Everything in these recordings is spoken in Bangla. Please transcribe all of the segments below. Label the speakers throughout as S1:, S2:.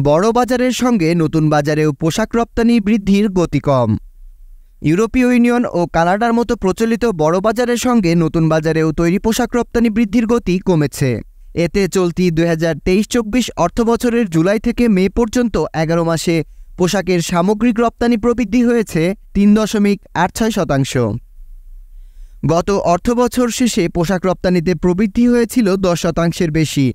S1: বড় বাজারের সঙ্গে নতুন বাজারেও পোশাক রপ্তানি বৃদ্ধির গতি কম। ইউরোপীয় ইউনিয়ন ও কানাডার মতো প্রচলিত বড় বাজারের সঙ্গে নতুন বাজারেও তৈরি পোশাক রপ্তানি বৃদ্ধির গতি কমেছে। এতে চলতি 2023-24 অর্থবছরের জুলাই থেকে মে পর্যন্ত 11 মাসে পোশাকের সামগ্রিক রপ্তানি প্রবৃদ্ধি হয়েছে 3.86%। গত অর্থবছর শেষে পোশাক রপ্তানিতে প্রবৃদ্ধি হয়েছিল 10%-এর বেশি।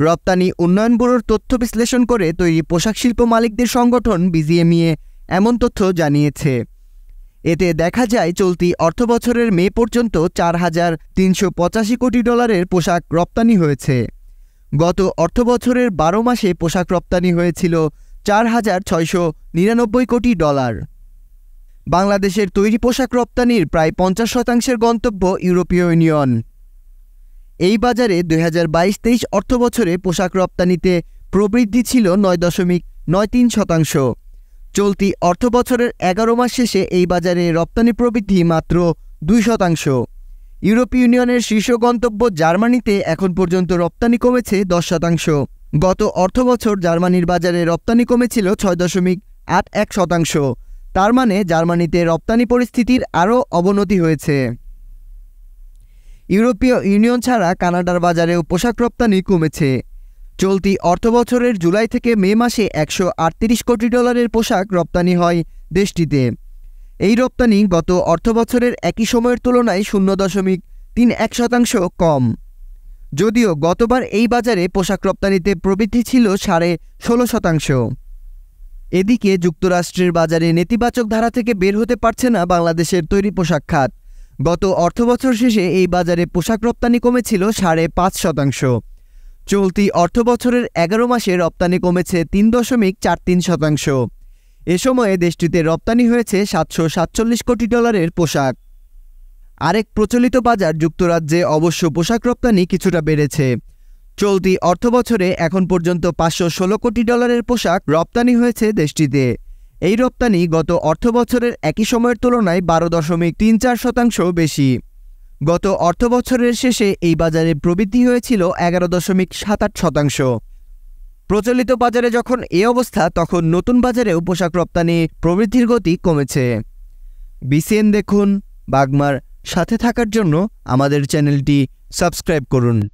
S1: রপ্তানি উন্নয়ন ব্যুরোর তথ্য বিশ্লেষণ করে তৈরি পোশাক শিল্প মালিকদের সংগঠন বিজিএমইএ এমন তথ্য জানিয়েছে। এতে দেখা যায় চলতি অর্থবছরের মে পর্যন্ত $4,385 কোটি পোশাক রপ্তানি হয়েছে। গত অর্থবছরের 12 মাসে পোশাক রপ্তানি হয়েছিল $4,699 কোটি। বাংলাদেশের তৈরি পোশাক রপ্তানির প্রায় 50%-এর গন্তব্য ইউরোপীয় ইউনিয়ন। এই বাজারে 2022-23 অর্থবছরে পোশাক রপ্তানিতে প্রবৃদ্ধি ছিল 9.93%। চলতি অর্থবছরের 11 মাস শেষে এই বাজারে রপ্তানি প্রবৃদ্ধি মাত্র 2%। ইউরোপীয় ইউনিয়নের শীর্ষ গন্তব্য জার্মানিতে এখন পর্যন্ত রপ্তানি কমেছে 10%। গত অর্থবছর জার্মানির বাজারে রপ্তানি কমেছিল 6.81%। তার মানে জার্মানিতে রপ্তানি পরিস্থিতির আরও অবনতি হয়েছে। ইউরোপীয় ইউনিয়ন ছাড়া কানাডার বাজারেও পোশাক রপ্তানি কমেছে। চলতি অর্থবছরের জুলাই থেকে মে মাসে $138 কোটি পোশাক রপ্তানি হয় দেশটিতে। এই রপ্তানি গত অর্থবছরের একই সময়ের তুলনায় 0.31% কম। যদিও গতবার এই বাজারে পোশাক রপ্তানিতে প্রবৃদ্ধি ছিল 16.5%। এদিকে যুক্তরাষ্ট্রের বাজারে নেতিবাচক ধারা থেকে বের হতে পারছে না বাংলাদেশের তৈরি পোশাক খাত। গত অর্থবছর শেষে এই বাজারে পোশাক রপ্তানি কমেছিল 5.5%। চলতি অর্থবছরের 11 মাসে রপ্তানি কমেছে 3.43%। এ সময়ে দেশটিতে রপ্তানি হয়েছে $747 কোটি পোশাক। আরেক প্রচলিত বাজার যুক্তরাজ্যে অবশ্য পোশাক রপ্তানি কিছুটা বেড়েছে। চলতি অর্থবছরে এখন পর্যন্ত $516 কোটি পোশাক রপ্তানি হয়েছে দেশটিতে। এই রপ্তানি গত অর্থবছরের একই সময়ের তুলনায় 12.34% বেশি। গত অর্থবছরের শেষে এই বাজারে প্রবৃদ্ধি হয়েছিল 11.78%। প্রচলিত বাজারে যখন এই অবস্থা, তখন নতুন বাজারেও পোশাক রপ্তানি প্রবৃদ্ধির গতি কমেছে। বিসিএন দেখুন, বাগমার সাথে থাকার জন্য আমাদের চ্যানেলটি সাবস্ক্রাইব করুন।